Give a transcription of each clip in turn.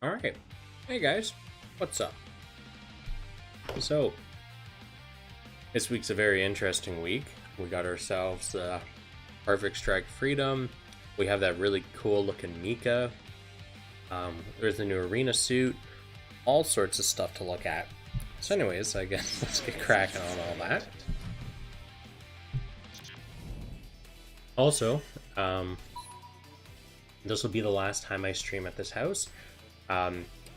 Alright, hey guys, what's up? So, this week's a very interesting week. We got ourselves Perfect Strike Freedom. We have that really cool looking Mika. There's the new arena suit. All sorts of stuff to look at. So anyways, I guess let's get cracking on all that. Also, this will be the last time I stream at this house.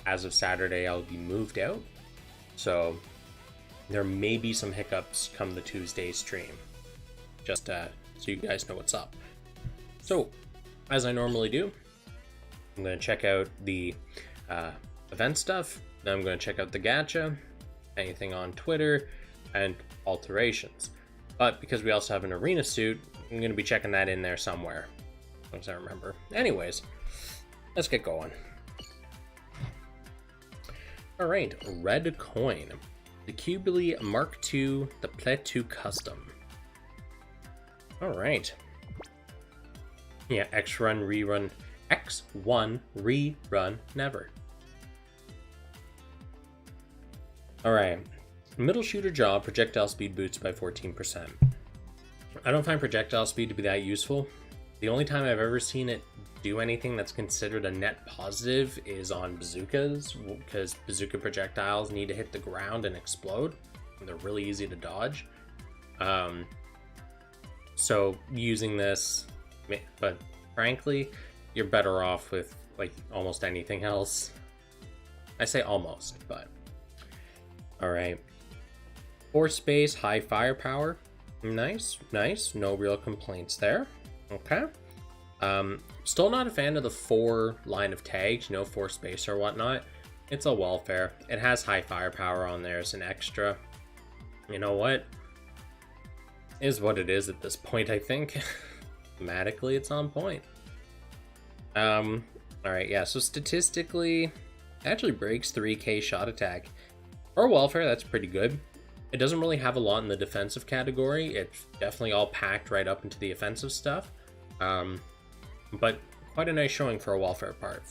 As of Saturday, I'll be moved out, so there may be some hiccups come the Tuesday stream, just so you guys know what's up. So, as I normally do, I'm going to check out the event stuff, then I'm going to check out the gacha, anything on Twitter, and alterations. But because we also have an arena suit, I'm going to be checking that in there somewhere, as long as I remember. Anyways, let's get going. Alright, red coin. The Qubeley Mark II, the Play 2 Custom. Alright. Yeah, X1 rerun never. Alright. Middle shooter jaw, projectile speed boosts by 14%. I don't find projectile speed to be that useful. The only time I've ever seen it do anything that's considered a net positive is on bazookas, because bazooka projectiles need to hit the ground and explode, and they're really easy to dodge. So using this, but frankly, you're better off with like almost anything else. I say almost, but alright. Force space, high firepower. Nice, no real complaints there. Okay. Still not a fan of the 4 line of tags, 4 space or whatnot. It's a welfare. It has high firepower on there as an extra. You know what? Is what it is at this point, I think. Thematically, it's on point. Alright, yeah, so statistically, it actually breaks 3k shot attack. For welfare, that's pretty good. It doesn't really have a lot in the defensive category. It's definitely all packed right up into the offensive stuff. But quite a nice showing for a welfare part.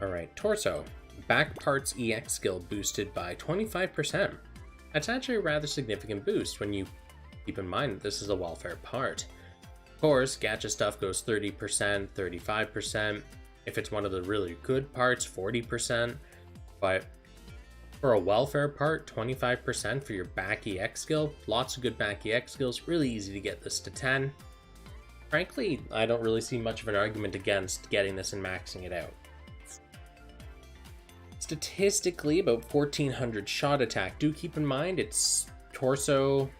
Alright, torso. Back parts EX skill boosted by 25%. That's actually a rather significant boost when you keep in mind that this is a welfare part. Of course, gacha stuff goes 30%, 35%. If it's one of the really good parts, 40%. But for a welfare part, 25% for your back EX skill. Lots of good back EX skills. Really easy to get this to 10. Frankly, I don't really see much of an argument against getting this and maxing it out. Statistically, about 1400 shot attack. Do keep in mind its torso,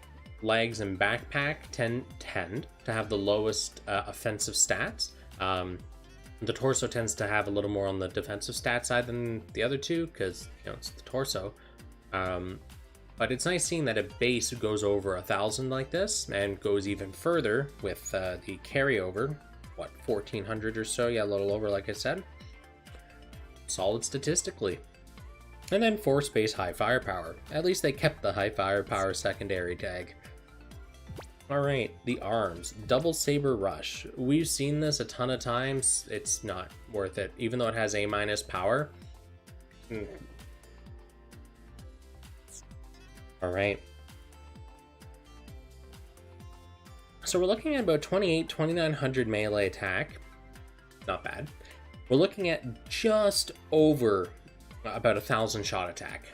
legs, and backpack tend to have the lowest offensive stats. The torso tends to have a little more on the defensive stat side than the other two, because it's the torso. But it's nice seeing that a base goes over 1,000 like this, and goes even further with the carryover. What, 1,400 or so? Yeah, a little over, like I said. Solid statistically. And then 4 space high firepower. At least they kept the high firepower secondary tag. Alright, the arms. Double saber rush. We've seen this a ton of times. It's not worth it. Even though it has A- power. Alright. So we're looking at about 2,900 melee attack. Not bad. We're looking at just over about 1,000 shot attack.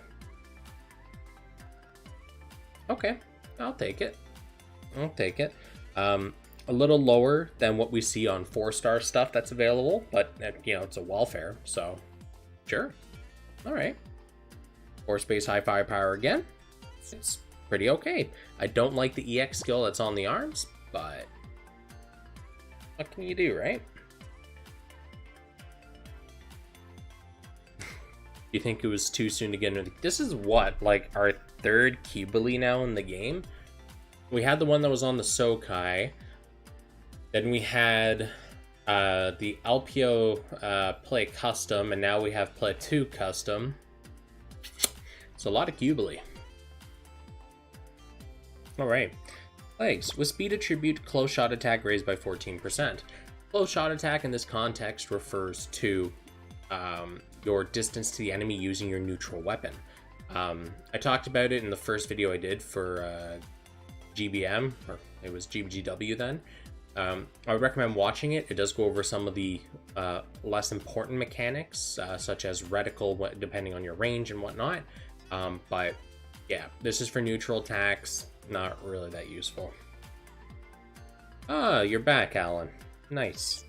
Okay, I'll take it. I'll take it. A little lower than what we see on 4-star stuff that's available, but it's a welfare, so sure. Alright. 4 space high firepower again. It's pretty okay. I don't like the EX skill that's on the arms, but what can you do, right? You think it was too soon to get into this is what, like our 3rd Qubeley now in the game? We had the one that was on the Sokai. Then we had the Alpio Play Custom, and now we have Play 2 Custom. It's a lot of Qubeley. Alright. Legs. With speed attribute, close shot attack raised by 14%. Close shot attack in this context refers to your distance to the enemy using your neutral weapon. I talked about it in the first video I did for GBM, or it was GBGW then. I would recommend watching it. It does go over some of the less important mechanics, such as reticle, depending on your range and whatnot. But yeah, this is for neutral attacks, not really that useful. Ah, you're back, Alan. Nice.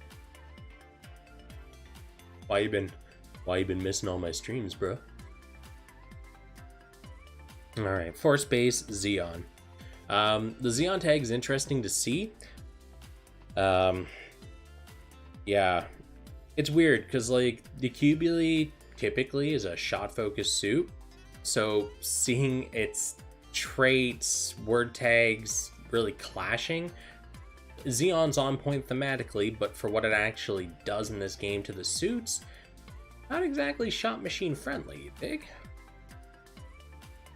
Why you been missing all my streams, bro? All right, Force Base Xeon. The Xeon tag is interesting to see. Yeah, it's weird because like the Qubeley typically is a shot focused suit, so seeing its traits, word tags really clashing. Xeon's on point thematically, but for what it actually does in this game to the suits, not exactly shot machine friendly, you think?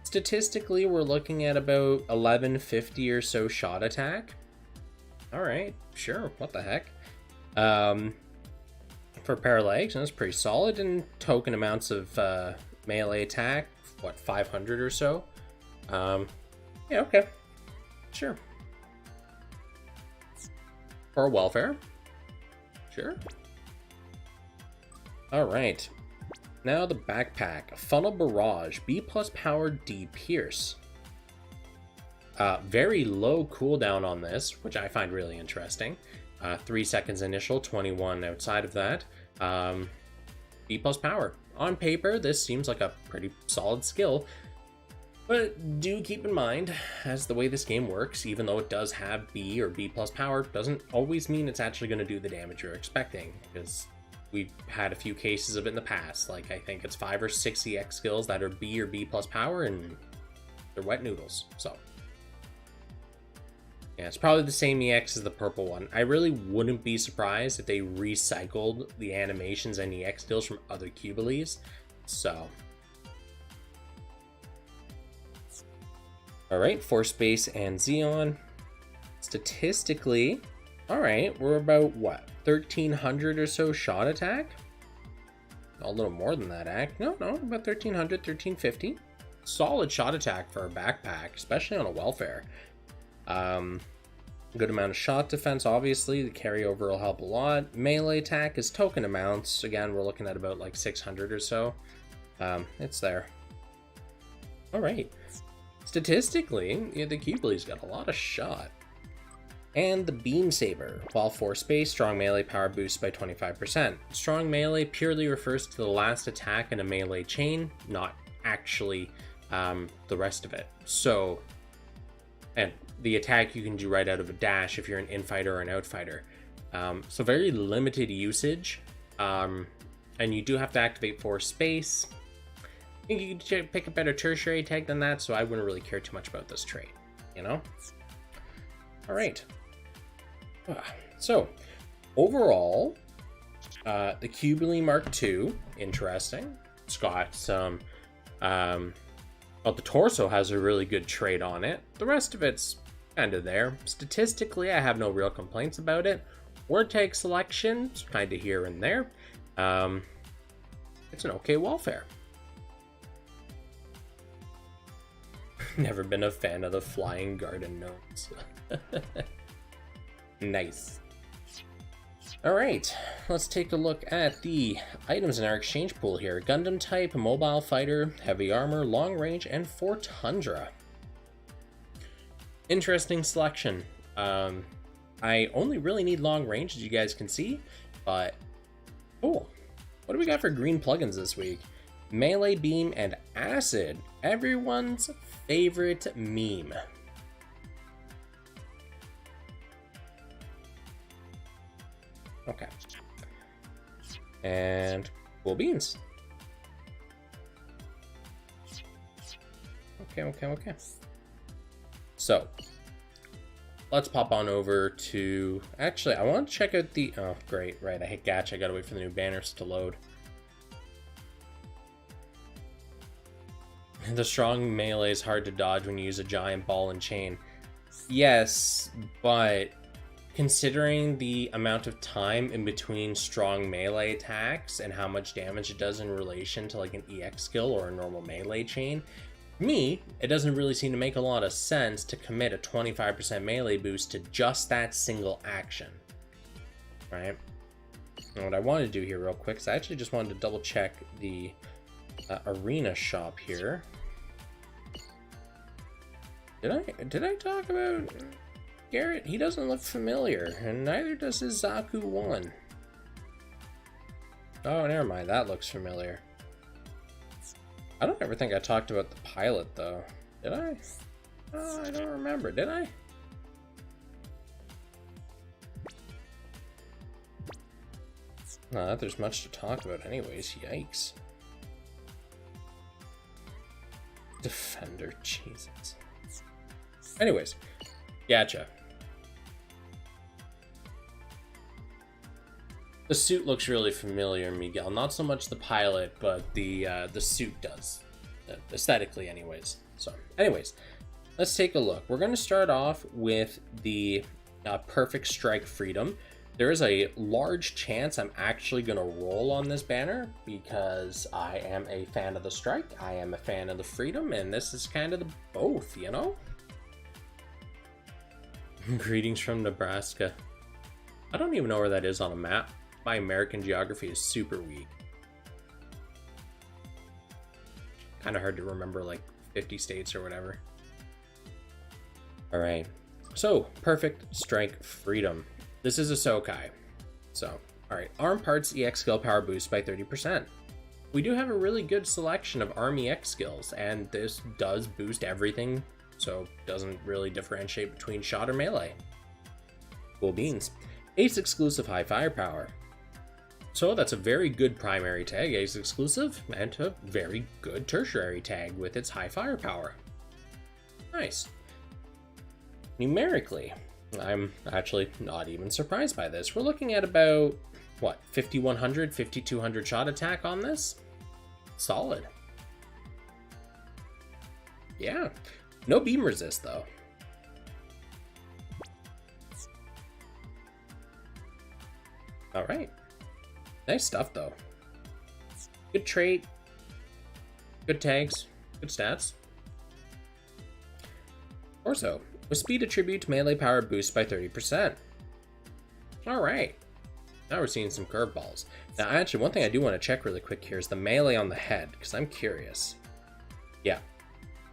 Statistically, we're looking at about 1150 or so shot attack. Alright, sure, what the heck. For pair of legs, that's pretty solid, and token amounts of melee attack, what, 500 or so? Yeah, okay, sure. For welfare, sure. Alright, now the backpack. Funnel Barrage, B+ power, D Pierce. Very low cooldown on this, which I find really interesting. 3 seconds initial, 21 outside of that. B+ power. On paper, this seems like a pretty solid skill, but do keep in mind, as the way this game works, even though it does have B or B+ power, doesn't always mean it's actually going to do the damage you're expecting, because we've had a few cases of it in the past. Like, I think it's 5 or 6 EX skills that are B or B+ power, and they're wet noodles, so. Yeah, it's probably the same EX as the purple one. I really wouldn't be surprised if they recycled the animations and EX skills from other Qubeleys, so. Alright, Force Base and Xeon. Statistically, alright, we're about, what, 1300 or so shot attack? A little more than that, No, about 1300, 1350. Solid shot attack for a backpack, especially on a welfare. Good amount of shot defense, obviously. The carryover will help a lot. Melee attack is token amounts. Again, we're looking at about like 600 or so. It's there. Alright. Statistically, yeah, the Qubeley's got a lot of shot. And the Beam Saber. While Force Base, strong melee power boosts by 25%. Strong melee purely refers to the last attack in a melee chain, not actually the rest of it. So, and the attack you can do right out of a dash if you're an infighter or an outfighter. So very limited usage. And you do have to activate Force Base. I think you could pick a better tertiary tag than that, so I wouldn't really care too much about this trait, you know? Alright. So, overall, the Qubeley Mark II, interesting. It's got some, well, the torso has a really good trait on it. The rest of it's kind of there. Statistically, I have no real complaints about it. Word tag selection, it's kind of here and there. It's an okay welfare. Never been a fan of the flying garden gnomes. Nice. Alright, let's take a look at the items in our exchange pool here. Gundam type, mobile fighter, heavy armor, long range, and Fort Tundra. Interesting selection. I only really need long range, as you guys can see, but cool. What do we got for green plugins this week? Melee Beam and Acid, everyone's favorite meme. Okay. And cool beans. Okay. So, let's pop on over to... Actually, I want to check out the... Oh, great, right, I hit gacha, I gotta wait for the new banners to load. The strong melee is hard to dodge when you use a giant ball and chain. Yes, but considering the amount of time in between strong melee attacks and how much damage it does in relation to like an EX skill or a normal melee chain, me, it doesn't really seem to make a lot of sense to commit a 25% melee boost to just that single action, right? And what I want to do here real quick is I actually just wanted to double check the arena shop here. Did I talk about Garrett? He doesn't look familiar, and neither does his Zaku 1. Oh, never mind, that looks familiar. I don't ever think I talked about the pilot, though. Did I? Oh, I don't remember. Did I? Not that there's much to talk about anyways. Yikes. Defender, Jesus. Anyways, gotcha. The suit looks really familiar, Miguel. Not so much the pilot, but the suit does. Aesthetically, anyways. So, anyways, let's take a look. We're going to start off with the Perfect Strike Freedom. There is a large chance I'm actually going to roll on this banner because I am a fan of the strike, I am a fan of the freedom, and this is kind of the both, you know? Greetings from Nebraska. I don't even know where that is on a map. My American geography is super weak. Kind of hard to remember like 50 states or whatever. Alright, so Perfect Strike Freedom. This is a Sokai. So, alright, arm parts EX skill power boost by 30%. We do have a really good selection of arm EX skills, and this does boost everything, so doesn't really differentiate between shot or melee. Cool beans. Ace exclusive high firepower. So that's a very good primary tag, Ace exclusive, and a very good tertiary tag with its high firepower. Nice. Numerically, I'm actually not even surprised by this. We're looking at about, what, 5100, 5200 shot attack on this? Solid. Yeah. No beam resist, though. Alright. Nice stuff, though. Good trait. Good tags. Good stats. Torso. With speed attribute, melee power boost by 30%. Alright. Now we're seeing some curveballs. Now, actually, one thing I do want to check really quick here is the melee on the head, because I'm curious. Yeah.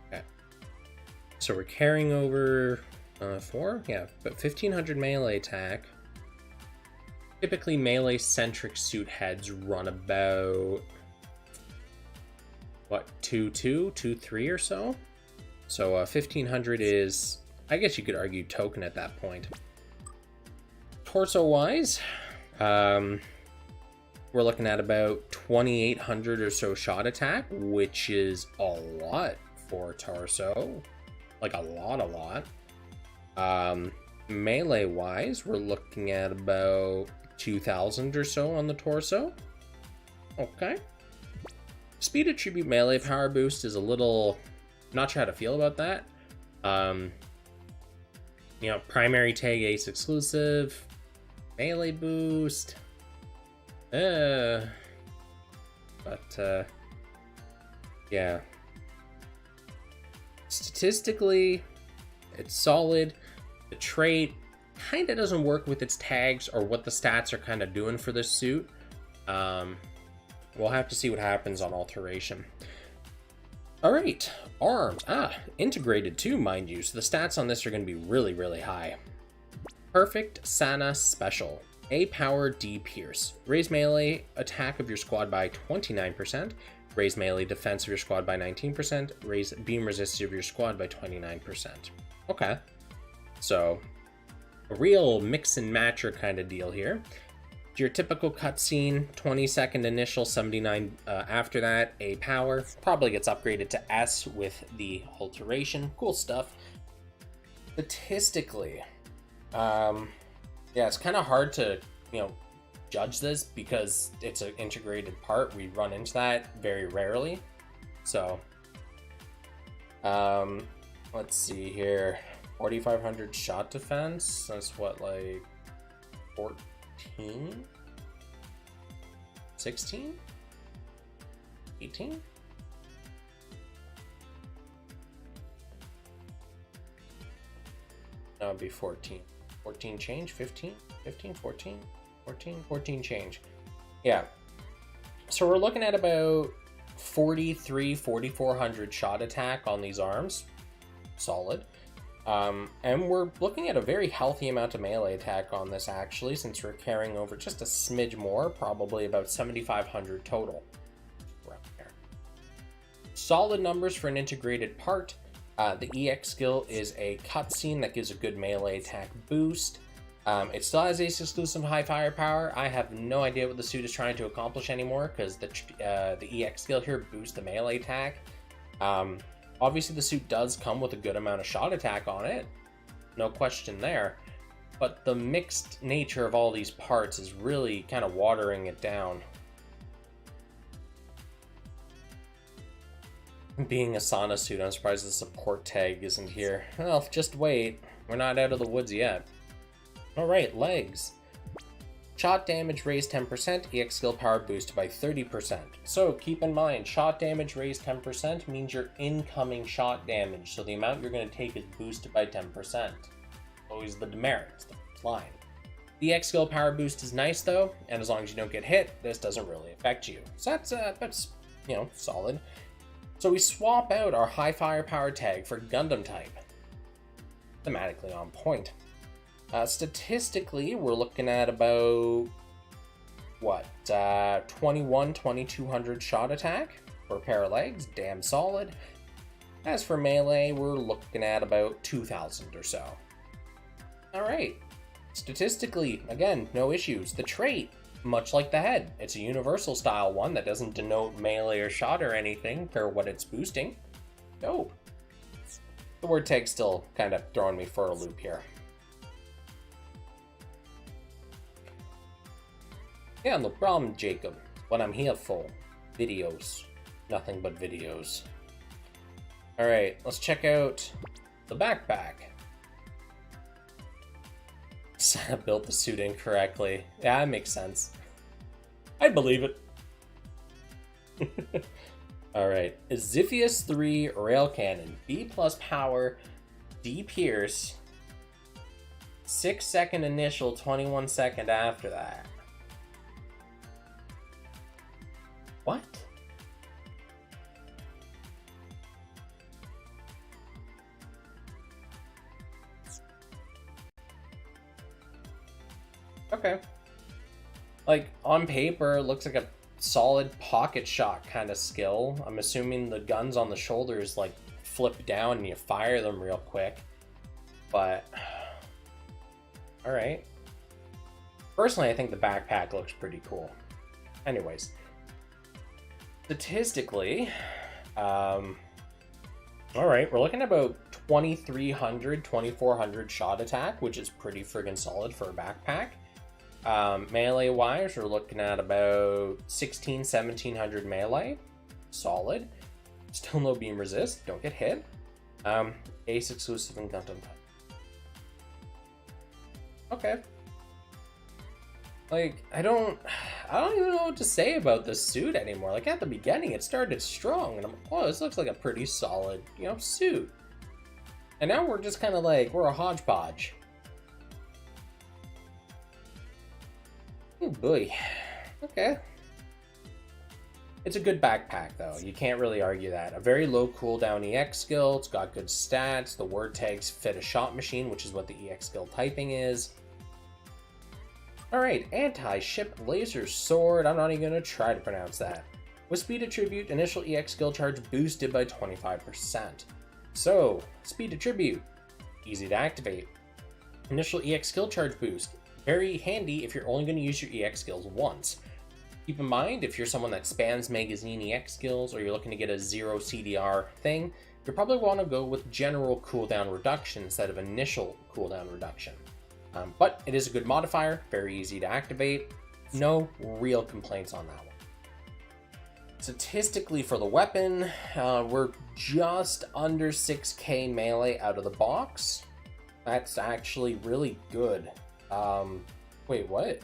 Okay. So we're carrying over 4? Yeah, but 1500 melee attack. Typically, melee-centric suit heads run about, what, 2-2, 2-3 or so? So 1500 is, I guess you could argue, token at that point. Torso-wise, we're looking at about 2800 or so shot attack, which is a lot for torso. Like a lot. Melee-wise, we're looking at about 2000 or so on the torso. Okay. Speed attribute melee power boost is a little, not sure how to feel about that. You know, primary tag ace exclusive, melee boost. But yeah. Statistically, it's solid. The trait kind of doesn't work with its tags or what the stats are kind of doing for this suit. We'll have to see what happens on Alteration. Alright, arms. Integrated too, mind you, so the stats on this are going to be really, really high. Perfect Sana Special. A power D Pierce. Raise melee attack of your squad by 29%. Raise melee defense of your squad by 19%. Raise beam resistance of your squad by 29%. Okay. So, a real mix and matcher kind of deal here. Your typical cutscene, 20-second initial, 79 after that. A power probably gets upgraded to S with the Alteration. Cool stuff. Statistically, yeah, it's kind of hard to, judge this because it's an integrated part. We run into that very rarely. So, let's see here. 4500 shot defense. That's what, like 14? 16? 18? That would be 14. 14 change? 15? 15? 14? 14? 14 change. Yeah. So we're looking at about 4,400 shot attack on these arms. Solid. And we're looking at a very healthy amount of melee attack on this, actually, since we're carrying over just a smidge more, probably about 7,500 total. Around there. Solid numbers for an integrated part. The EX skill is a cutscene that gives a good melee attack boost. It still has ace exclusive high firepower. I have no idea what the suit is trying to accomplish anymore, because the EX skill here boosts the melee attack. Obviously the suit does come with a good amount of shot attack on it, no question there, but the mixed nature of all these parts is really kind of watering it down. Being a Sana suit, I'm surprised the support tag isn't here. Well, just wait, we're not out of the woods yet. Alright, legs. Shot damage raised 10%, EX skill power boosted by 30%. So keep in mind, shot damage raised 10% means your incoming shot damage, so the amount you're going to take is boosted by 10%. Always the demerits, the first line. The EX skill power boost is nice though, and as long as you don't get hit, this doesn't really affect you. So that's you know, solid. So we swap out our high firepower tag for Gundam type. Thematically on point. Statistically, we're looking at about, what, 2,200 shot attack for a pair of legs, damn solid. As for melee, we're looking at about 2,000 or so. Alright, statistically, again, no issues. The trait, much like the head, it's a universal style one that doesn't denote melee or shot or anything for what it's boosting. Dope. The word tag's still kind of throwing me for a loop here. Yeah, no problem, Jacob. What I'm here for. Videos. Nothing but videos. Alright, let's check out the backpack. Santa built the suit incorrectly. Yeah, that makes sense. I believe it. Alright, Ziphius 3 Rail Cannon. B+ power, D pierce. 6-second initial, 21-second after that. What? Okay. Like, on paper, it looks like a solid pocket shot kind of skill. I'm assuming the guns on the shoulders, like, flip down and you fire them real quick. But, alright. Personally, I think the backpack looks pretty cool. Anyways. Statistically, alright, we're looking at about 2,300, 2,400 shot attack, which is pretty friggin' solid for a backpack. Melee-wise, we're looking at about 1,700 melee. Solid. Still no beam resist, don't get hit. Ace exclusive and Gundam type. Okay. Like, I don't even know what to say about this suit anymore. Like, at the beginning, it started strong, and I'm like, oh, this looks like a pretty solid, you know, suit. And now we're just kind of like, we're a hodgepodge. Oh boy. Okay. It's a good backpack, though. You can't really argue that. A very low cooldown EX skill. It's got good stats. The word tags fit a shot machine, which is what the EX skill typing is. Alright, anti-ship laser sword. I'm not even going to try to pronounce that. With speed attribute, initial EX skill charge boosted by 25%. So, speed attribute, easy to activate. Initial EX skill charge boost, very handy if you're only going to use your EX skills once. Keep in mind, if you're someone that spams magazine EX skills, or you're looking to get a 0 CDR thing, you probably want to go with general cooldown reduction instead of initial cooldown reduction. But it is a good modifier, very easy to activate. No real complaints on that one. Statistically for the weapon, we're just under 6k melee out of the box. That's actually really good. Wait, what?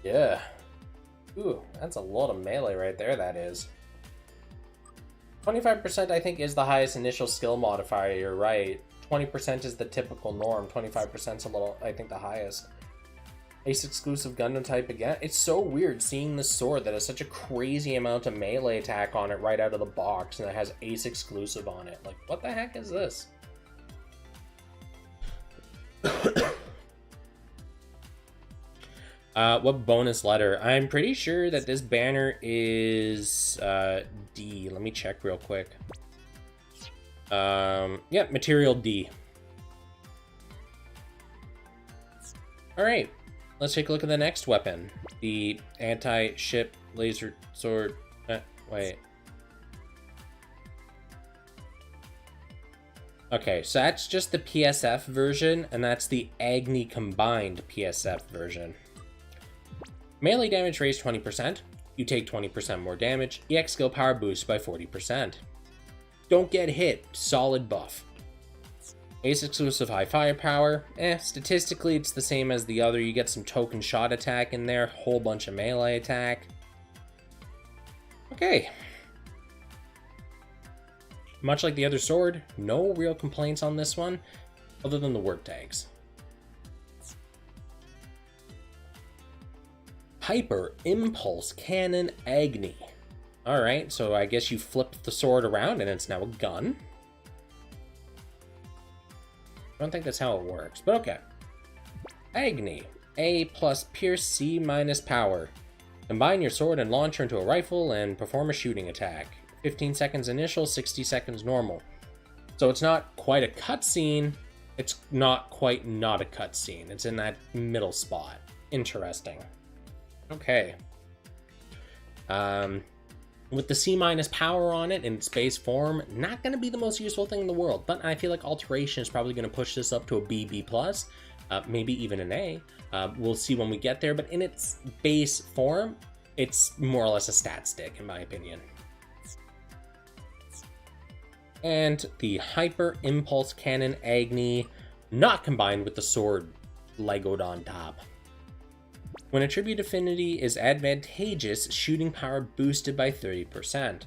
Yeah. Ooh, that's a lot of melee right there, that is. 25% I think is the highest initial skill modifier, you're right. 20% is the typical norm, 25% is a little, I think, the highest. Ace exclusive Gundam type again. It's so weird seeing this sword that has such a crazy amount of melee attack on it right out of the box, and it has ace exclusive on it. Like, what the heck is this? What bonus letter? I'm pretty sure that this banner is D. Let me check real quick. Yeah, material D. Alright, let's take a look at the next weapon. The anti-ship laser sword. Wait. Okay, so that's just the PSF version, and that's the Agni combined PSF version. Melee damage raised 20%. You take 20% more damage. EX skill power boost by 40%. Don't get hit. Solid buff. Ace exclusive high firepower. Statistically it's the same as the other. You get some token shot attack in there. Whole bunch of melee attack. Okay. Much like the other sword, no real complaints on this one, other than the word tags. Hyper Impulse Cannon Agni. Alright, so I guess you flipped the sword around and it's now a gun. I don't think that's how it works, but okay. Agni. A plus Pierce, C minus Power. Combine your sword and launcher into a rifle and perform a shooting attack. 15 seconds initial, 60 seconds normal. So it's not quite a cutscene. It's not quite not a cutscene. It's in that middle spot. Interesting. Okay. With the C minus power on it in its base form, not going to be the most useful thing in the world, but I feel like Alteration is probably going to push this up to a B, B+, maybe even an A. We'll see when we get there, but in its base form, it's more or less a stat stick, in my opinion. And the Hyper Impulse Cannon Agni, not combined with the sword Legoed on top. When attribute affinity is advantageous, shooting power boosted by 30%.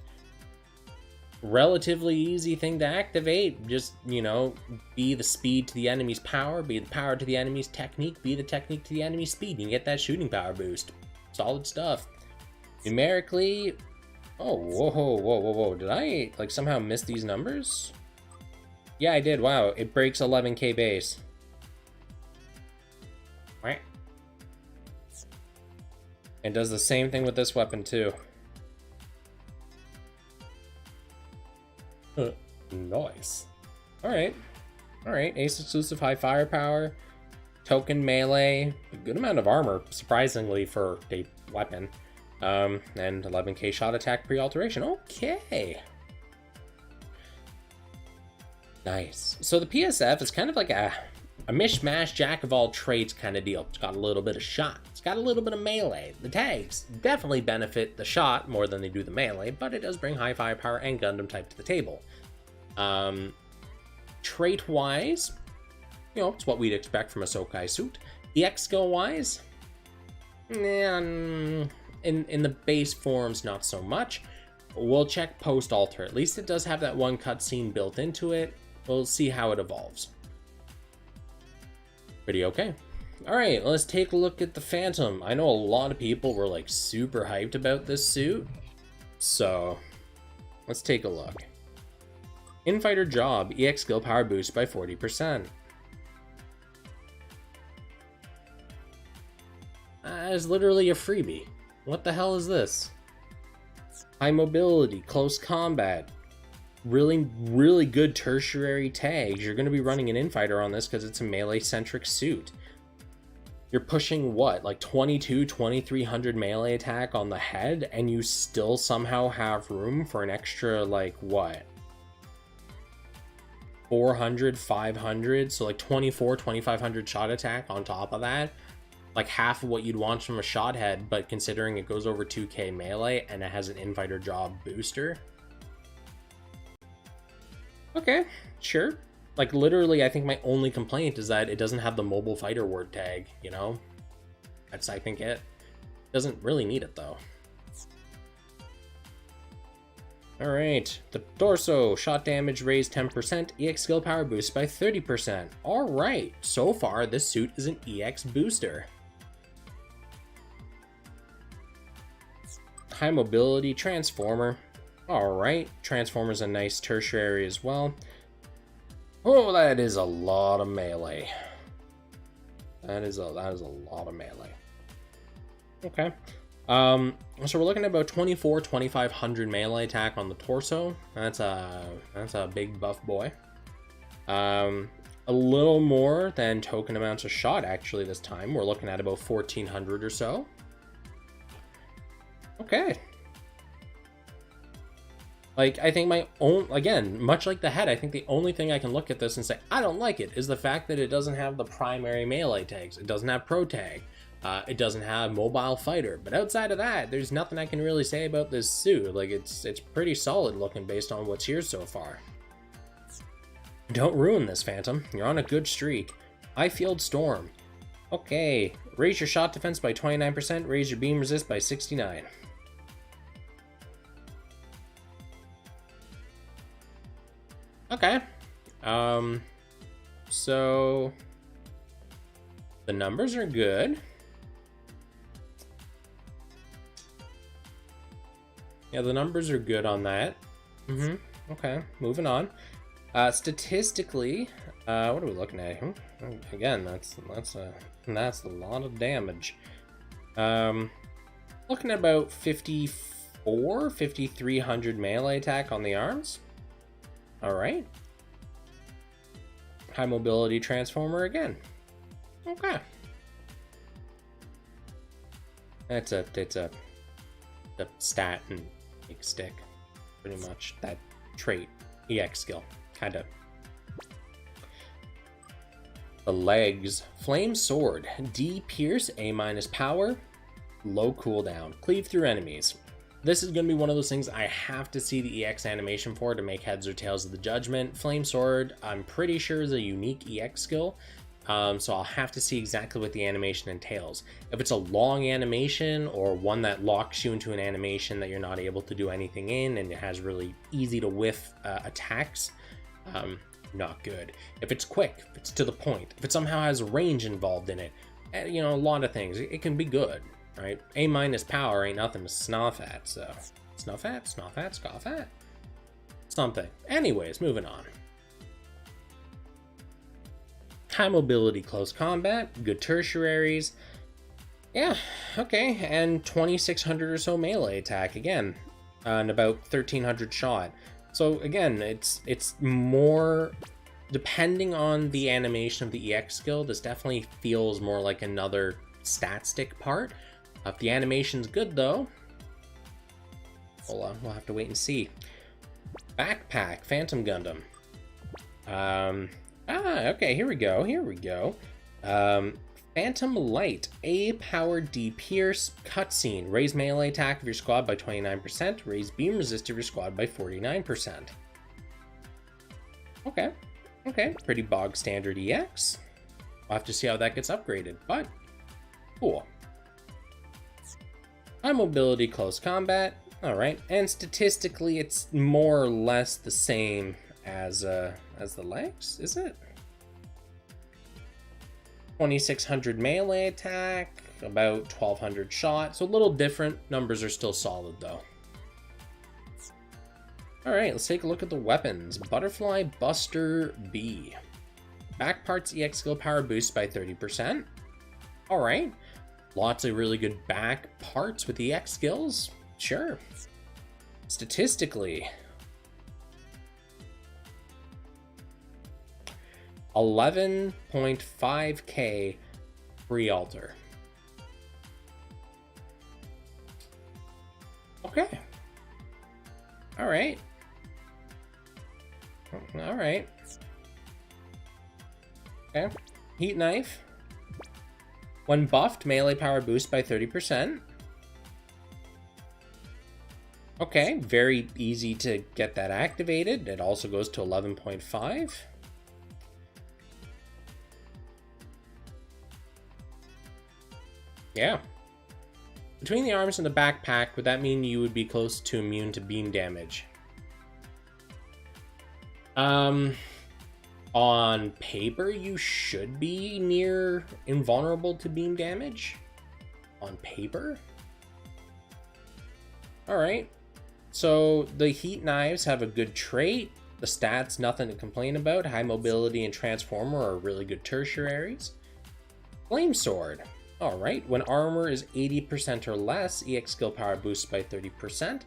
Relatively easy thing to activate. Just, you know, be the speed to the enemy's power, be the power to the enemy's technique, be the technique to the enemy's speed. You get that shooting power boost. Solid stuff. Numerically, oh, whoa. Did I, like, somehow miss these numbers? Yeah, I did. Wow, it breaks 11k base. It does the same thing with this weapon too. Nice. Alright. Ace exclusive high firepower. Token melee. A good amount of armor, surprisingly, for a weapon. And 11k shot attack pre-alteration. Okay. Nice. So the PSF is kind of like a mishmash, jack of all trades kind of deal. It's got a little bit of shot. It's got a little bit of melee. The tags definitely benefit the shot more than they do the melee, but it does bring high firepower and Gundam type to the table. Trait-wise, you know, it's what we'd expect from a Sokai suit. EX skill-wise, in the base forms, not so much. We'll check post-alter. At least it does have that one cutscene built into it. We'll see how it evolves. Pretty okay. Alright, let's take a look at the Phantom. I know a lot of people were like super hyped about this suit. So, let's take a look. Infighter job, EX skill power boost by 40%. It's literally a freebie. What the hell is this? High mobility, close combat. Really good tertiary tags. You're going to be running an Infighter on this because it's a melee-centric suit. You're pushing, what, like 2300 melee attack on the head, and you still somehow have room for an extra, like, what? 400, 500, so like 2500 shot attack on top of that. Like half of what you'd want from a shot head, but considering it goes over 2k melee and it has an Infighter job booster. Okay, sure. Like, literally, I think my only complaint is that it doesn't have the mobile fighter word tag, you know? That's, I think, it. Doesn't really need it, though. Alright, the torso. Shot damage raised 10%, EX skill power boost by 30%. Alright, so far, this suit is an EX booster. High mobility transformer. Alright, transformer's a nice tertiary as well. Oh, that is a lot of melee. That is a lot of melee. Okay. So we're looking at about 2,500 melee attack on the torso. That's a big buff boy. A little more than token amounts of shot actually this time. We're looking at about 1,400 or so. Okay. Like, I think my own, again, much like the head, I think the only thing I can look at this and say, I don't like it, is the fact that it doesn't have the primary melee tags. It doesn't have pro tag. It doesn't have mobile fighter. But outside of that, there's nothing I can really say about this suit. Like, it's pretty solid looking based on what's here so far. Don't ruin this, Phantom. You're on a good streak. High Field Storm. Okay. Raise your shot defense by 29%. Raise your beam resist by 69%. Okay. So the numbers are good. Yeah, the numbers are good on that. Okay, moving on. Statistically, what are we looking at here? Again, that's a lot of damage. Looking at about 5,300 melee attack on the arms. All right. High mobility transformer again. Okay. It's a stat and big stick, pretty much. That trait, EX skill, kind of. The legs. Flame sword. D pierce, A- power, low cooldown. Cleave through enemies. This is going to be one of those things I have to see the EX animation for to make heads or tails of the judgment. Flame Sword, I'm pretty sure is a unique EX skill, so I'll have to see exactly what the animation entails. If it's a long animation or one that locks you into an animation that you're not able to do anything in and it has really easy to whiff attacks, not good. If it's quick, if it's to the point, if it somehow has range involved in it, you know, a lot of things, it can be good. Right? A- power ain't nothing to snuff at, so. Snuff at? Scoff at? Something. Anyways, moving on. High mobility, close combat, good tertiaries. Yeah, okay, and 2,600 or so melee attack, again, and about 1,300 shot. So again, it's more, depending on the animation of the EX skill, this definitely feels more like another stat stick part. If the animation's good, though, we'll have to wait and see. Backpack, Phantom Gundam. Okay, here we go. Phantom Light, A power, D pierce, cutscene. Raise melee attack of your squad by 29%. Raise beam resist of your squad by 49%. Okay, pretty bog standard EX. We'll have to see how that gets upgraded, but cool. High mobility, close combat. All right, and statistically, it's more or less the same as the legs, is it? 2,600 melee attack, about 1,200 shot, so a little different. Numbers are still solid though. All right, let's take a look at the weapons. Butterfly Buster B. Back parts EX skill power boost by 30%. All right. Lots of really good back parts with EX skills. Sure. Statistically, 11.5k free alter. Okay. All right. Okay. Heat knife. When buffed, melee power boost by 30%. Okay, very easy to get that activated. It also goes to 11.5. Yeah. Between the arms and the backpack, would that mean you would be close to immune to beam damage? On paper, you should be near invulnerable to beam damage. On paper? Alright. So, the heat knives have a good trait. The stats, nothing to complain about. High mobility and transformer are really good tertiaries. Flame sword. Alright, when armor is 80% or less, EX skill power boosts by 30%.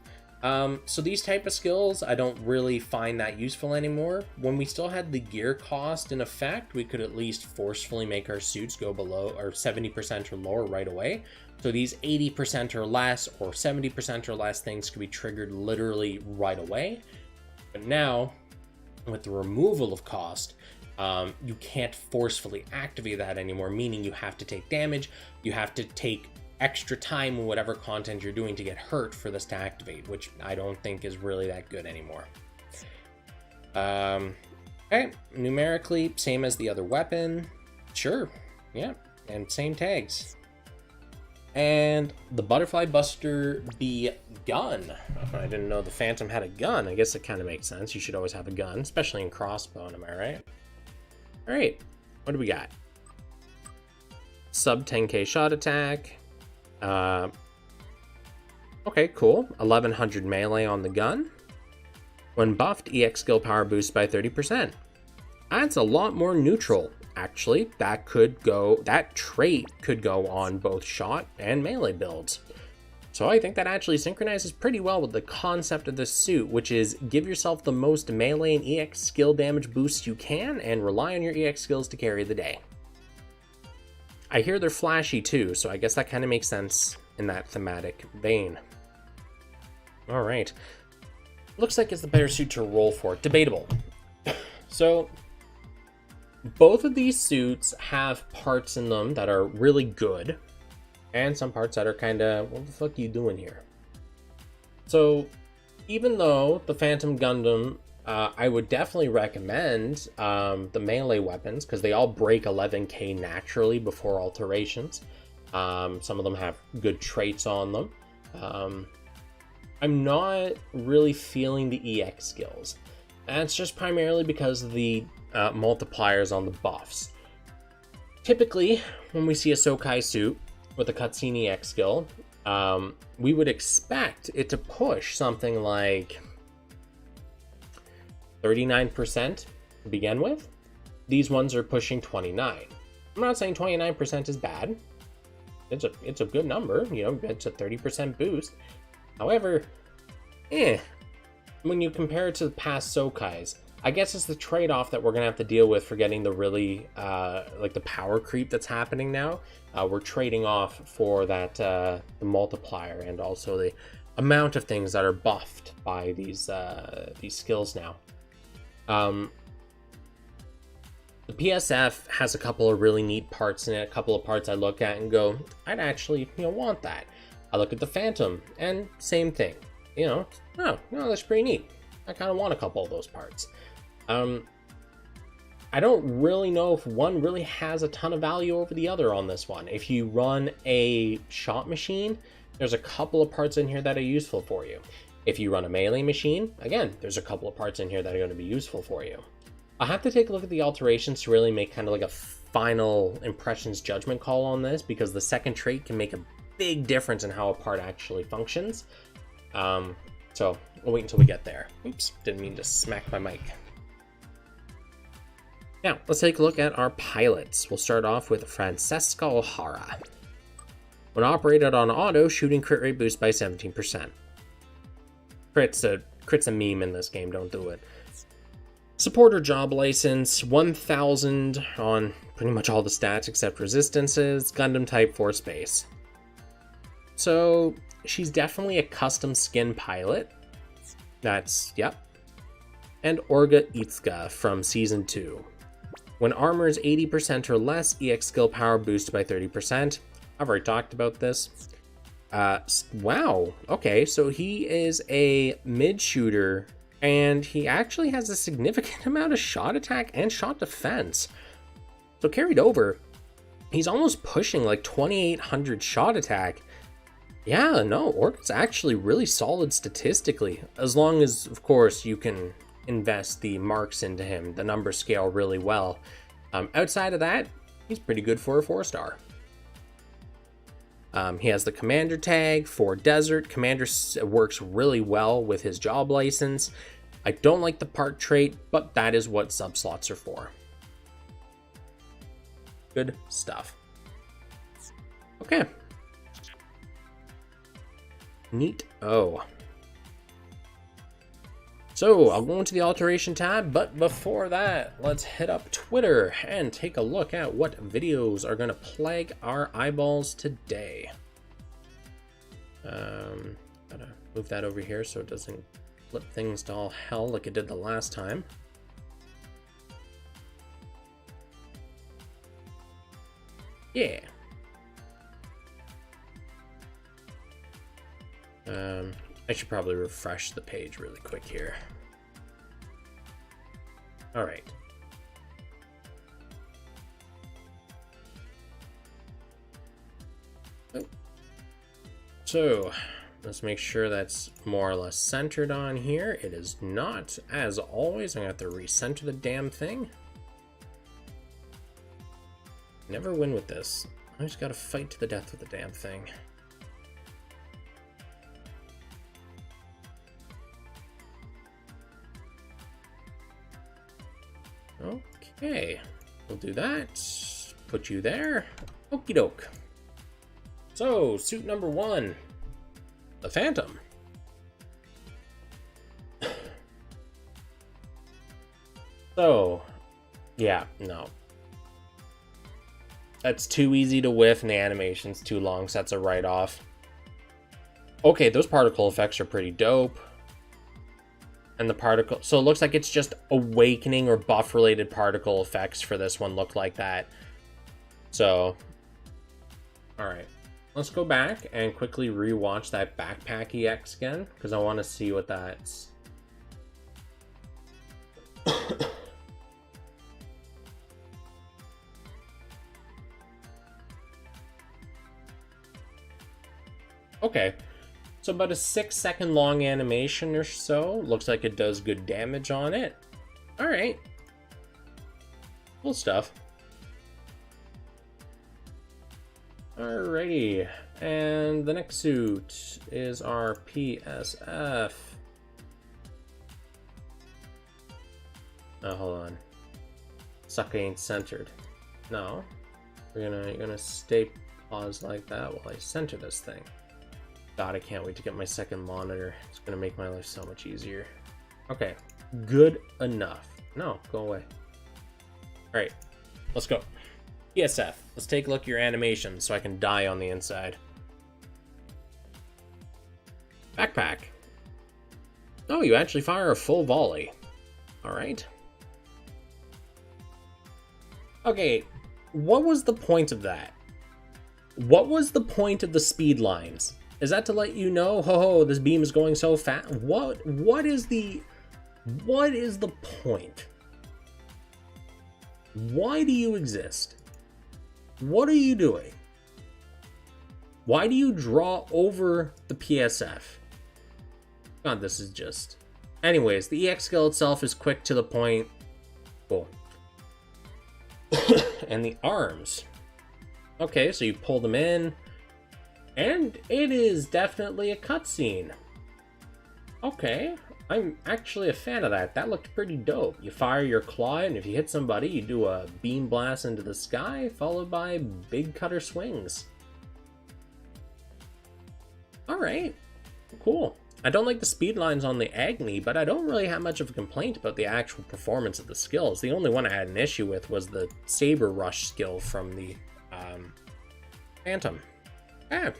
So these type of skills, I don't really find that useful anymore. When we still had the gear cost in effect, we could at least forcefully make our suits go below or 70% or lower right away. So these 80% or less or 70% or less things could be triggered literally right away. But now, with the removal of cost, you can't forcefully activate that anymore, meaning you have to take damage, you have to take extra time in whatever content you're doing to get hurt for this to activate, which I don't think is really that good anymore. Okay, numerically, same as the other weapon. Sure, yeah, and same tags. And the Butterfly Buster B gun. I didn't know the Phantom had a gun. I guess it kind of makes sense. You should always have a gun, especially in crossbow, am I right? All right, what do we got? Sub 10k shot attack. Okay, cool. 1100 melee on the gun. When buffed, EX skill power boosts by 30%. That's a lot more neutral, actually. That trait could go on both shot and melee builds. So I think that actually synchronizes pretty well with the concept of this suit, which is give yourself the most melee and EX skill damage boosts you can and rely on your EX skills to carry the day. I hear they're flashy too, so I guess that kind of makes sense in that thematic vein. All right. Looks like it's the better suit to roll for. Debatable. So, both of these suits have parts in them that are really good, and some parts that are kind of, what the fuck are you doing here? So, even though the Phantom Gundam, I would definitely recommend the melee weapons, because they all break 11k naturally before alterations. Some of them have good traits on them. I'm not really feeling the EX skills. That's just primarily because of the multipliers on the buffs. Typically, when we see a Sokai suit with a cutscene EX skill, we would expect it to push something like 39% to begin with. These ones are pushing 29. I'm not saying 29% is bad. It's a good number, you know, it's a 30% boost. However, when you compare it to the past Sokais, I guess it's the trade-off that we're gonna have to deal with for getting the really like the power creep that's happening now. We're trading off for that the multiplier and also the amount of things that are buffed by these skills now. The PSF has a couple of really neat parts in it, a couple of parts I look at and go, I'd actually, want that. I look at the Phantom, and same thing. Oh, that's pretty neat. I kind of want a couple of those parts. I don't really know if one really has a ton of value over the other on this one. If you run a shot machine, there's a couple of parts in here that are useful for you. If you run a melee machine, again, there's a couple of parts in here that are going to be useful for you. I'll have to take a look at the alterations to really make kind of like a final impressions judgment call on this, because the second trait can make a big difference in how a part actually functions. So we'll wait until we get there. Oops, didn't mean to smack my mic. Now, let's take a look at our pilots. We'll start off with Francesca O'Hara. When operated on auto, shooting crit rate boost by 17%. Crit's a meme in this game, don't do it. Supporter job license, 1000 on pretty much all the stats except resistances, Gundam type 4 space. So she's definitely a custom skin pilot. That's, yep. And Olga Itsuka from Season 2. When armor is 80% or less, EX skill power boosts by 30%. I've already talked about this. Wow, okay, so he is a mid shooter, and he actually has a significant amount of shot attack and shot defense. So carried over, He's almost pushing like 2800 shot attack. Yeah, no, Augus actually really solid statistically, as long as, of course, you can invest the marks into him. The numbers scale really well. Outside of that, he's pretty good for a 4-star. He has the Commander tag for Desert. Commander works really well with his job license. I don't like the part trait, but that is what subslots are for. Good stuff. Okay. Neat. Oh. So I'll go into the alteration tab, but before that, let's hit up Twitter and take a look at what videos are going to plague our eyeballs today. Gotta move that over here so it doesn't flip things to all hell like it did the last time. Yeah. I should probably refresh the page really quick here. All right. Oh. So let's make sure that's more or less centered on here. It is not. As always, I'm gonna have to recenter the damn thing. Never win with this. I just gotta fight to the death with the damn thing. Okay, we'll do that. Put you there. Okie doke. So, suit number 1, the Phantom. So, yeah, no. That's too easy to whiff and the animation's too long, so that's a write-off. Okay, those particle effects are pretty dope. And the particle, so it looks like it's just awakening or buff related particle effects for this one look like that. So, all right, let's go back and quickly rewatch that Backpack EX again, because I want to see what that's. Okay. So about a 6-second long animation or so. Looks like it does good damage on it. All right. Cool stuff. Alrighty. And the next suit is our PSF. Oh, hold on. Sucker ain't centered. No. You're gonna stay paused like that while I center this thing. God, I can't wait to get my second monitor. It's gonna make my life so much easier. Okay, good enough. No, go away. All right, let's go. PSF, let's take a look at your animation so I can die on the inside. Backpack. Oh, you actually fire a full volley. All right. Okay, what was the point of that? What was the point of the speed lines? Is that to let you know, ho, this beam is going so fast? What is the point? Why do you exist? What are you doing? Why do you draw over the PSF? God, this is just... Anyways, the EX skill itself is quick to the point. Cool. And the arms. Okay, so you pull them in. And it is definitely a cutscene. Okay, I'm actually a fan of that. That looked pretty dope. You fire your claw, and if you hit somebody, you do a beam blast into the sky, followed by big cutter swings. Alright, cool. I don't like the speed lines on the Agni, but I don't really have much of a complaint about the actual performance of the skills. The only one I had an issue with was the Saber Rush skill from the Phantom. Ah.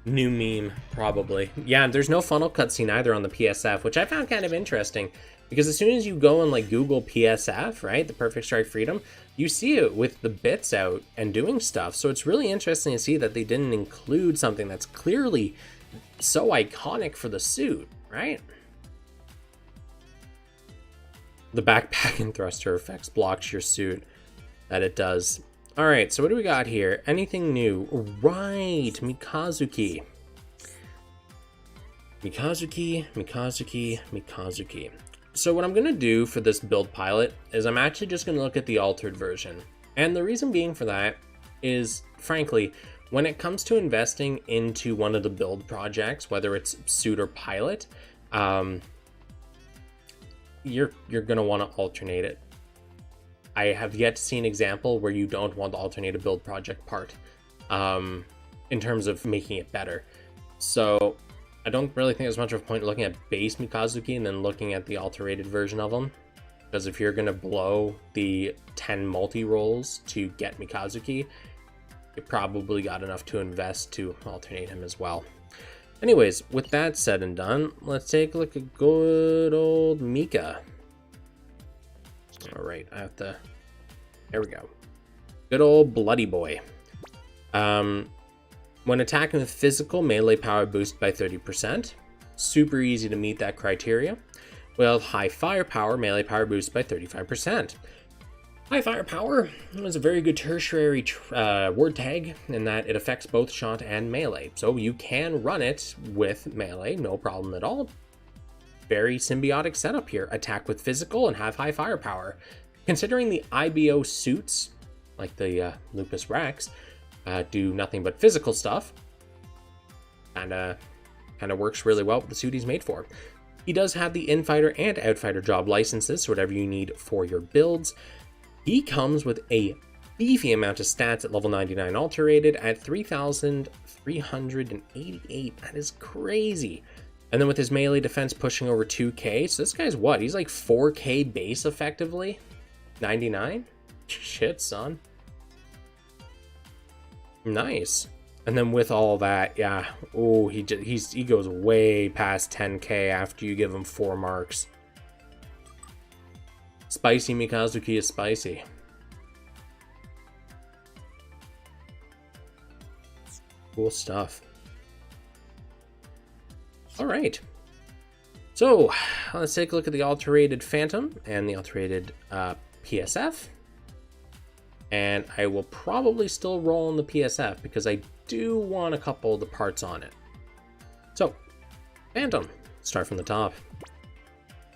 New meme, probably. Yeah, there's no funnel cutscene either on the PSF, which I found kind of interesting, because as soon as you go and like Google PSF, right, the Perfect Strike Freedom, you see it with the bits out and doing stuff. So it's really interesting to see that they didn't include something that's clearly so iconic for the suit, right? The backpack and thruster effects blocks your suit. That it does. Alright, so what do we got here? Anything new? Right, Mikazuki. Mikazuki. So what I'm going to do for this build pilot is I'm actually just going to look at the altered version. And the reason being for that is, frankly, when it comes to investing into one of the build projects, whether it's suit or pilot, you're going to want to alternate it. I have yet to see an example where you don't want to alternate a build project part in terms of making it better. So I don't really think there's much of a point looking at base Mikazuki and then looking at the alterated version of him. Because if you're going to blow the 10 multi-rolls to get Mikazuki, you probably got enough to invest to alternate him as well. Anyways, with that said and done, let's take a look at good old Mika. All right, I have to, there we go. Good old bloody boy. When attacking with physical, melee power boost by 30%. Super easy to meet that criteria. With high firepower, melee power boost by 35%. High firepower is a very good tertiary word tag in that it affects both shot and melee. So you can run it with melee, no problem at all. Very symbiotic setup here. Attack with physical and have high firepower. Considering the IBO suits, like the Lupus Rex, do nothing but physical stuff, and kind of works really well with the suit he's made for. He does have the Infighter and Outfighter job licenses, so whatever you need for your builds. He comes with a beefy amount of stats at level 99 alterated at 3,388. That is crazy. And then with his melee defense pushing over 2k, so this guy's what? He's like 4k base effectively? 99? Shit, son. Nice. And then with all that, yeah. Oh, he goes way past 10k after you give him 4 marks. Spicy Mikazuki is spicy. Cool stuff. All right. So let's take a look at the alterated Phantom and the alterated PSF. And I will probably still roll on the PSF because I do want a couple of the parts on it. So, Phantom. Start from the top.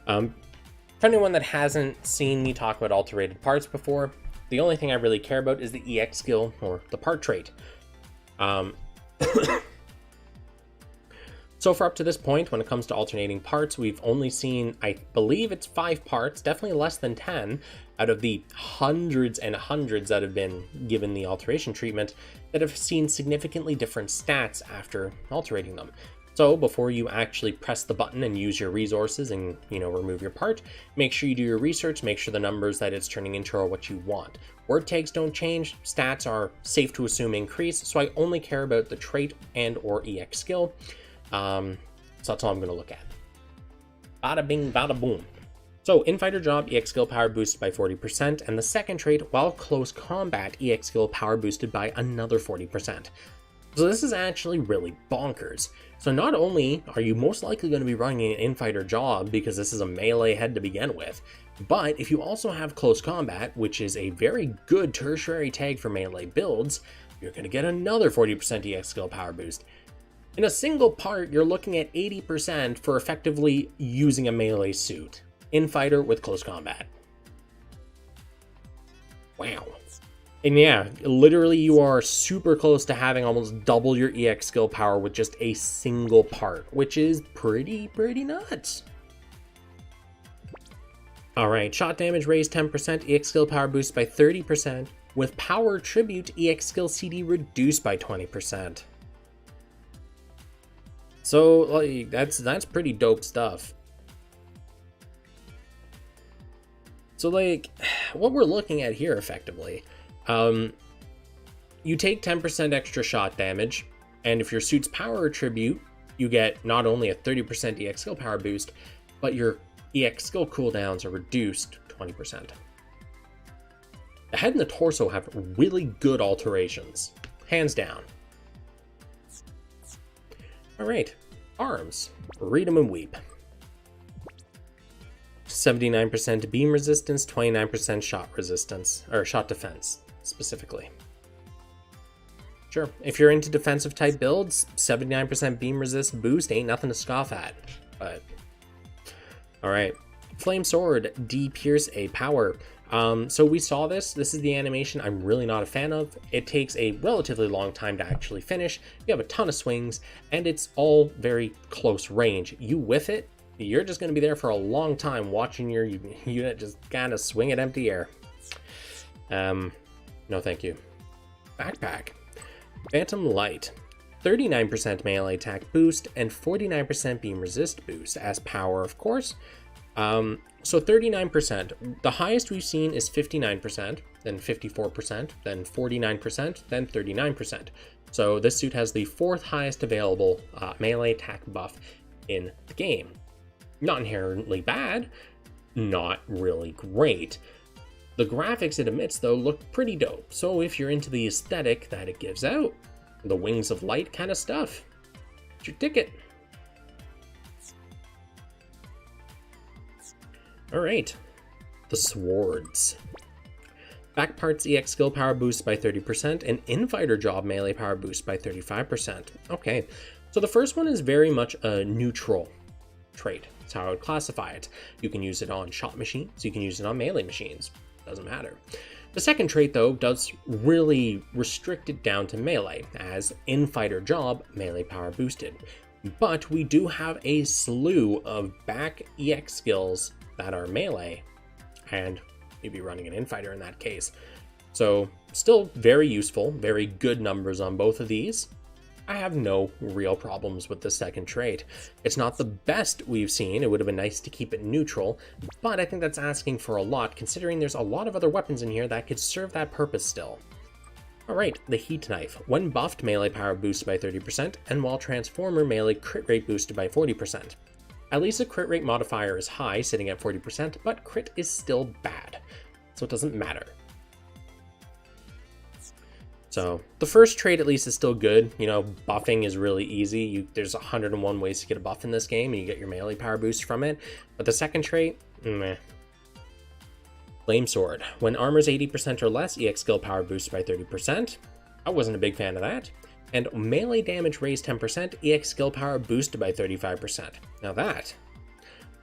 For anyone that hasn't seen me talk about alterated parts before, the only thing I really care about is the EX skill or the part trait. So for up to this point, when it comes to alternating parts, we've only seen, I believe it's 5 parts, definitely less than 10, out of the hundreds and hundreds that have been given the alteration treatment that have seen significantly different stats after alterating them. So before you actually press the button and use your resources and, remove your part, make sure you do your research, make sure the numbers that it's turning into are what you want. Word tags don't change, stats are safe to assume increase, so I only care about the trait and or EX skill. So that's all I'm going to look at. Bada bing, bada boom. So, Infighter job, EX skill power boosted by 40%, and the second trait, while close combat, EX skill power boosted by another 40%. So this is actually really bonkers. So not only are you most likely going to be running an Infighter job because this is a melee head to begin with, but if you also have close combat, which is a very good tertiary tag for melee builds, you're going to get another 40% EX skill power boost. In a single part, you're looking at 80% for effectively using a melee suit. Infighter with close combat. Wow. And yeah, literally you are super close to having almost double your EX skill power with just a single part, which is pretty nuts. Alright, shot damage raised 10%, EX skill power boosted by 30%, with power tribute, EX skill CD reduced by 20%. So, like, that's pretty dope stuff. So, like, what we're looking at here, effectively, you take 10% extra shot damage, and if your suit's power attribute, you get not only a 30% EX skill power boost, but your EX skill cooldowns are reduced 20%. The head and the torso have really good alterations, hands down. Alright, arms, read 'em and weep. 79% beam resistance, 29% shot resistance, or shot defense, specifically. Sure, if you're into defensive type builds, 79% beam resist boost ain't nothing to scoff at, but... Alright, Flame Sword, D Pierce A Power. So we saw this is the animation I'm really not a fan of. It takes a relatively long time to actually finish, you have a ton of swings, and it's all very close range. You whiff it, you're just going to be there for a long time watching your unit just kind of swing at empty air. No thank you. Backpack. Phantom Light. 39% melee attack boost and 49% beam resist boost as power, of course. So 39%. The highest we've seen is 59%, then 54%, then 49%, then 39%. So this suit has the 4th highest available melee attack buff in the game. Not inherently bad, not really great. The graphics it emits, though, look pretty dope. So if you're into the aesthetic that it gives out, the Wings of Light kind of stuff, it's your ticket. Alright, the Swords. Back parts EX skill power boost by 30% and Infighter Job melee power boost by 35%. Okay, so the first one is very much a neutral trait. That's how I would classify it. You can use it on shot machines, you can use it on melee machines. Doesn't matter. The second trait, though, does really restrict it down to melee, as Infighter Job melee power boosted. But we do have a slew of back EX skills that are melee, and you'd be running an Infighter in that case. So, still very useful, very good numbers on both of these. I have no real problems with the second trait. It's not the best we've seen, it would have been nice to keep it neutral, but I think that's asking for a lot considering there's a lot of other weapons in here that could serve that purpose still. Alright, the Heat Knife. When buffed, melee power boosted by 30%, and while Transformer, melee crit rate boosted by 40%. At least the crit rate modifier is high, sitting at 40%, but crit is still bad, so it doesn't matter. So the first trait at least is still good. You know, buffing is really easy. There's 101 ways to get a buff in this game, and you get your melee power boost from it. But the second trait, meh. Flame Sword. When armor's 80% or less, EX skill power boost by 30%. I wasn't a big fan of that. And melee damage raised 10%, EX skill power boosted by 35%. Now that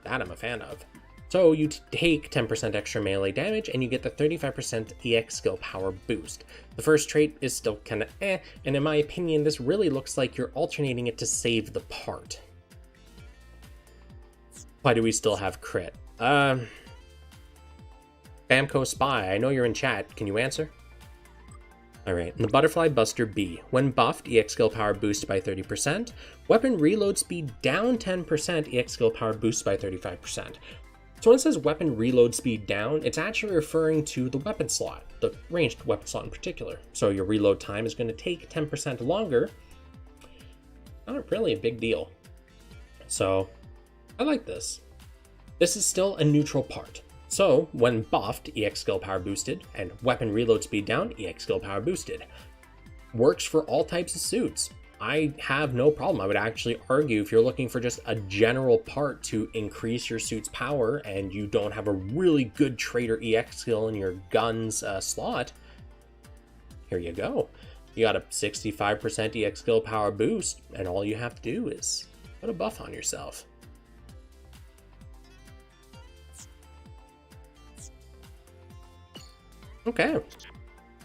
I'm a fan of. So you take 10% extra melee damage and you get the 35% EX skill power boost. The first trait is still kinda and in my opinion this really looks like you're alternating it to save the part. Why do we still have crit? Bamco Spy, I know you're in chat, can you answer? Alright, the Butterfly Buster B. When buffed, EX skill power boosted by 30%. Weapon reload speed down 10%, EX skill power boosted by 35%. So when it says weapon reload speed down, it's actually referring to the weapon slot, the ranged weapon slot in particular. So your reload time is going to take 10% longer. Not really a big deal. So I like this. This is still a neutral part. So when buffed, EX skill power boosted, and weapon reload speed down, EX skill power boosted. Works for all types of suits. I have no problem. I would actually argue if you're looking for just a general part to increase your suit's power and you don't have a really good traitor EX skill in your gun's slot, here you go. You got a 65% EX skill power boost, and all you have to do is put a buff on yourself. Okay.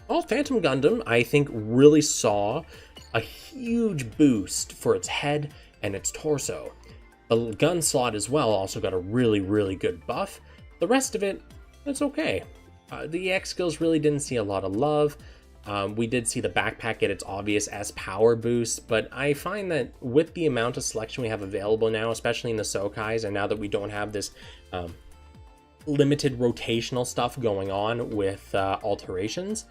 Well, Phantom Gundam, I think, really saw a huge boost for its head and its torso. The gun slot as well also got a really, really good buff. The rest of it, it's okay. The EX skills really didn't see a lot of love. We did see the backpack get its obvious S power boost, but I find that with the amount of selection we have available now, especially in the Sokais, and now that we don't have this limited rotational stuff going on with alterations,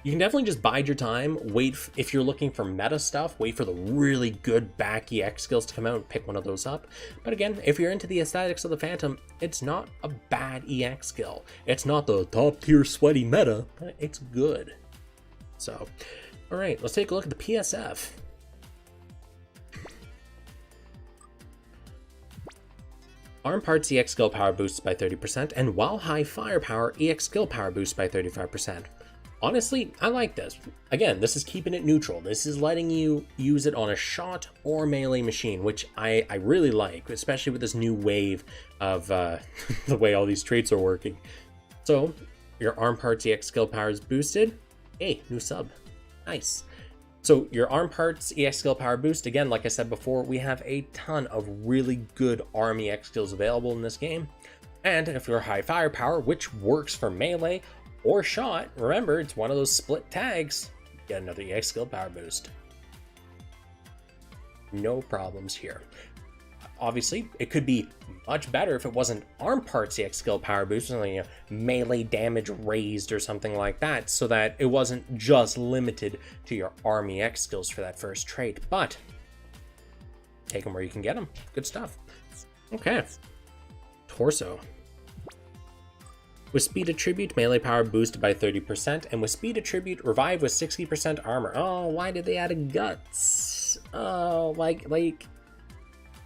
you can definitely just bide your time, if you're looking for meta stuff, wait for the really good back EX skills to come out and pick one of those up. But again, if you're into the aesthetics of the Phantom, it's not a bad EX skill. It's not the top tier sweaty meta, but it's good. So, alright, let's take a look at the Arm parts EX skill power boosts by 30%, and while high firepower, EX skill power boosts by 35%. Honestly, I like this. Again, this is keeping it neutral. This is letting you use it on a shot or melee machine, which I really like, especially with this new wave of the way all these traits are working. So, your arm parts EX skill power is boosted. Hey, new sub. Nice. So your arm parts EX skill power boost, again, like I said before, we have a ton of really good arm EX skills available in this game. And if you're high firepower, which works for melee or shot, remember, it's one of those split tags, get another EX skill power boost. No problems here. Obviously, it could be much better if it wasn't arm parts EX skill power boost, something, you know, melee damage raised or something like that, so that it wasn't just limited to your arm EX skills for that first trait. But take them where you can get them. Good stuff. Okay. Torso. With speed attribute, melee power boosted by 30%, and with speed attribute, revive with 60% armor. Oh, why did they add a guts? Oh,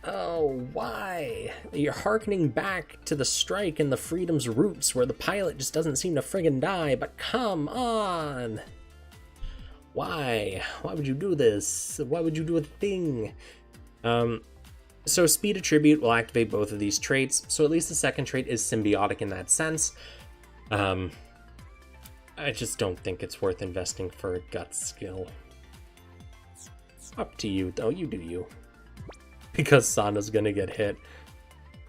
oh, why? You're hearkening back to the strike and the freedom's roots where the pilot just doesn't seem to friggin' die, but come on! Why? Why would you do this? Why would you do a thing? So speed attribute will activate both of these traits, so at least the second trait is symbiotic in that sense. I just don't think it's worth investing for a guts skill. Up to you, though, you do you. Because Sana's gonna get hit.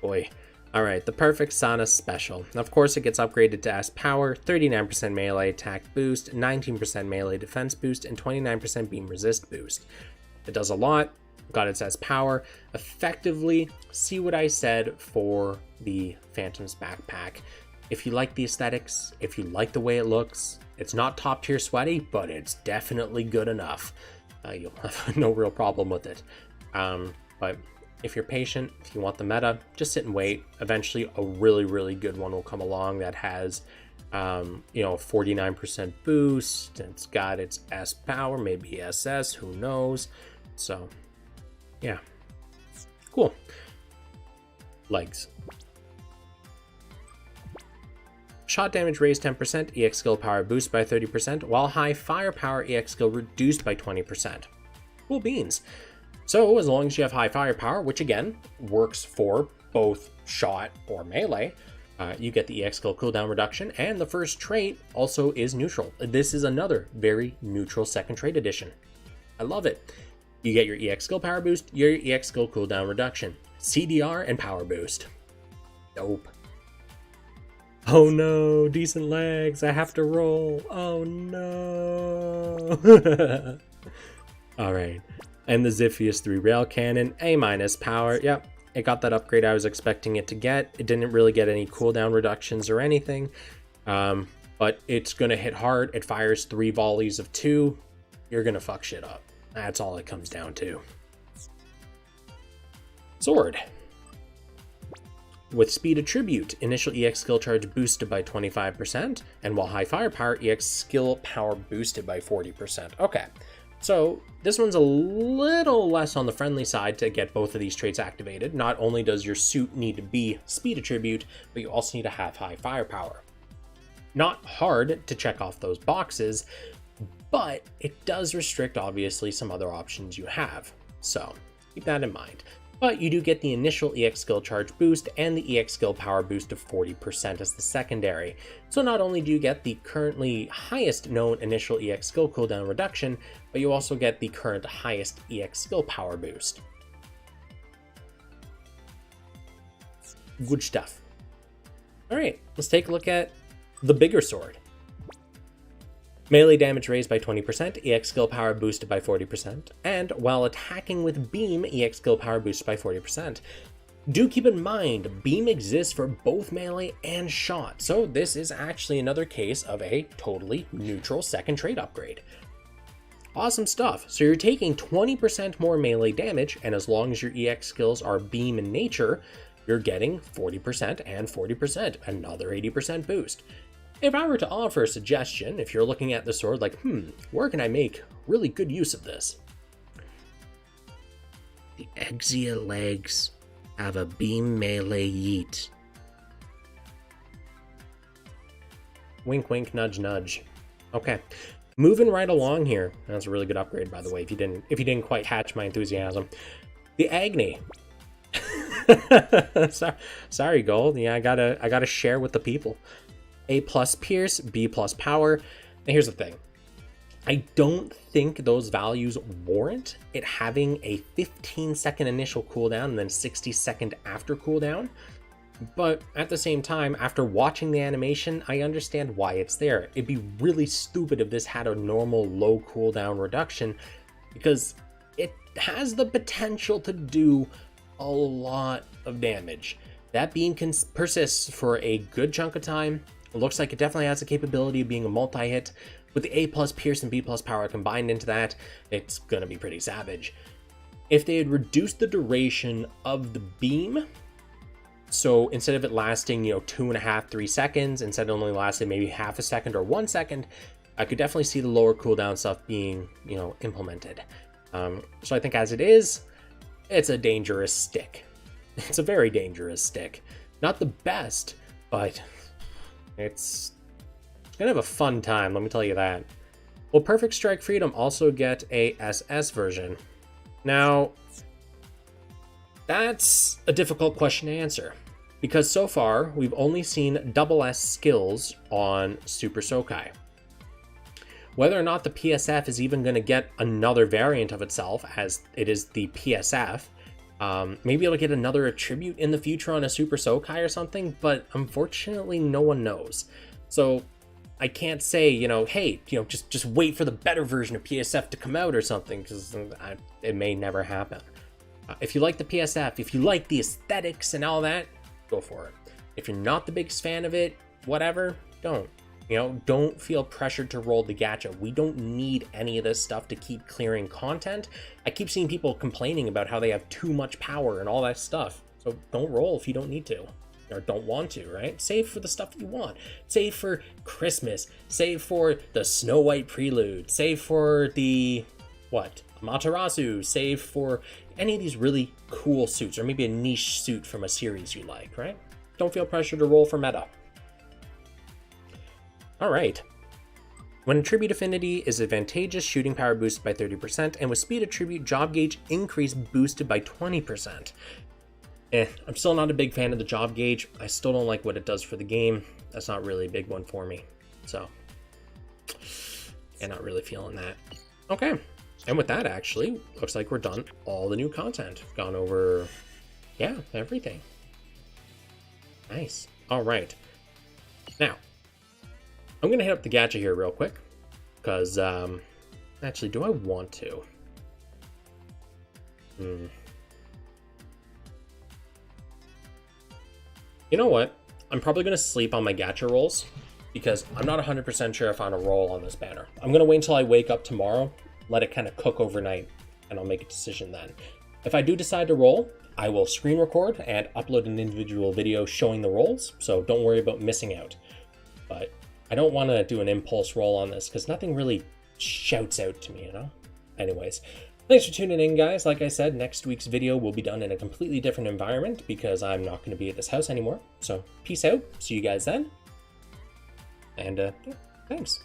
Boy. Alright, the perfect Sana special. Of course, it gets upgraded to S power, 39% melee attack boost, 19% melee defense boost, and 29% beam resist boost. It does a lot, got its S power. Effectively, see what I said for the Phantom's backpack. If you like the aesthetics, if you like the way it looks, it's not top tier sweaty, but it's definitely good enough. You'll have no real problem with it. But if you're patient, if you want the meta, just sit and wait. Eventually, a really, really good one will come along that has, 49% boost. It's got its S power, maybe SS, who knows? So, yeah. Cool. Legs. Shot damage raised 10%, EX skill power boost by 30%, while high firepower EX skill reduced by 20%. Cool beans. So, as long as you have high firepower, which again, works for both shot or melee, you get the EX skill cooldown reduction, and the first trait also is neutral. This is another very neutral second trait addition. I love it. You get your EX skill power boost, your EX skill cooldown reduction, CDR, and power boost. Dope. Oh no, decent legs, I have to roll. Oh no. Alright. And the Ziphius 3 rail cannon, A- power. Yep, it got that upgrade I was expecting it to get. It didn't really get any cooldown reductions or anything, but it's gonna hit hard. It fires 3 volleys of 2. You're gonna fuck shit up. That's all it comes down to. Sword. With speed attribute, initial EX skill charge boosted by 25%, and while high firepower, EX skill power boosted by 40%. Okay. So this one's a little less on the friendly side to get both of these traits activated. Not only does your suit need to be speed attribute, but you also need to have high firepower. Not hard to check off those boxes, but it does restrict obviously some other options you have. So keep that in mind. But you do get the initial EX skill charge boost and the EX skill power boost of 40% as the secondary. So not only do you get the currently highest known initial EX skill cooldown reduction, but you also get the current highest EX skill power boost. Good stuff. Alright, let's take a look at the bigger sword. Melee damage raised by 20%, EX skill power boosted by 40%, and while attacking with beam, EX skill power boosted by 40%. Do keep in mind, beam exists for both melee and shot, so this is actually another case of a totally neutral second trait upgrade. Awesome stuff. So you're taking 20% more melee damage, and as long as your EX skills are beam in nature, you're getting 40% and 40%, another 80% boost. If I were to offer a suggestion, if you're looking at the sword like, where can I make really good use of this? The Exia legs. have a beam melee yeet. Wink, wink, nudge, nudge. Okay, moving right along here. That's a really good upgrade, by the way. If you didn't quite hatch my enthusiasm, the Agni. Sorry, Gold. Yeah, I gotta share with the people. A+ Pierce, B+ Power. And here's the thing. I don't think those values warrant it having a 15-second initial cooldown and then 60-second after cooldown. But at the same time, after watching the animation, I understand why it's there. It'd be really stupid if this had a normal low cooldown reduction, because it has the potential to do a lot of damage. That beam can persist for a good chunk of time. It looks like it definitely has the capability of being a multi-hit. With the A+ Pierce and B+ Power combined into that, it's gonna be pretty savage. If they had reduced the duration of the beam, so instead of it lasting, 2.5, 3 seconds, instead it only lasted maybe half a second or 1 second, I could definitely see the lower cooldown stuff being, implemented. So I think as it is, it's a dangerous stick. It's a very dangerous stick. Not the best, but it's gonna have a fun time, let me tell you that. Will Perfect Strike Freedom also get a SS version? Now, that's a difficult question to answer, because so far we've only seen double S skills on Super Sokai. Whether or not the PSF is even going to get another variant of itself, as it is the PSF, maybe it'll get another attribute in the future on a Super Sokai or something, but unfortunately no one knows. So I can't say, hey, just wait for the better version of PSF to come out or something, because it may never happen. If you like the PSF, if you like the aesthetics and all that, go for it. If you're not the biggest fan of it, whatever, don't. Don't feel pressured to roll the gacha. We don't need any of this stuff to keep clearing content. I keep seeing people complaining about how they have too much power and all that stuff. So don't roll if you don't need to, or don't want to, right? Save for the stuff you want. Save for Christmas. Save for the Snow White Prelude. Save for the, Amaterasu. Save for any of these really cool suits, or maybe a niche suit from a series you like, right? Don't feel pressured to roll for meta. Alright. When attribute affinity is advantageous, shooting power boosted by 30%, and with speed attribute, job gauge increase boosted by 20%. I'm still not a big fan of the job gauge. I still don't like what it does for the game. That's not really a big one for me. So, not really feeling that. Okay. And with that, actually, looks like we're done all the new content. Gone over, everything. Nice. All right. Now, I'm going to hit up the gacha here real quick, because, actually, do I want to? You know what? I'm probably going to sleep on my gacha rolls, because I'm not 100% sure if I'm going to roll on this banner. I'm going to wait until I wake up tomorrow, let it kind of cook overnight, and I'll make a decision then. If I do decide to roll, I will screen record and upload an individual video showing the rolls, so don't worry about missing out. But I don't want to do an impulse roll on this, because nothing really shouts out to me, Anyways, thanks for tuning in, guys. Like I said, next week's video will be done in a completely different environment, because I'm not going to be at this house anymore. So peace out. See you guys then. And thanks.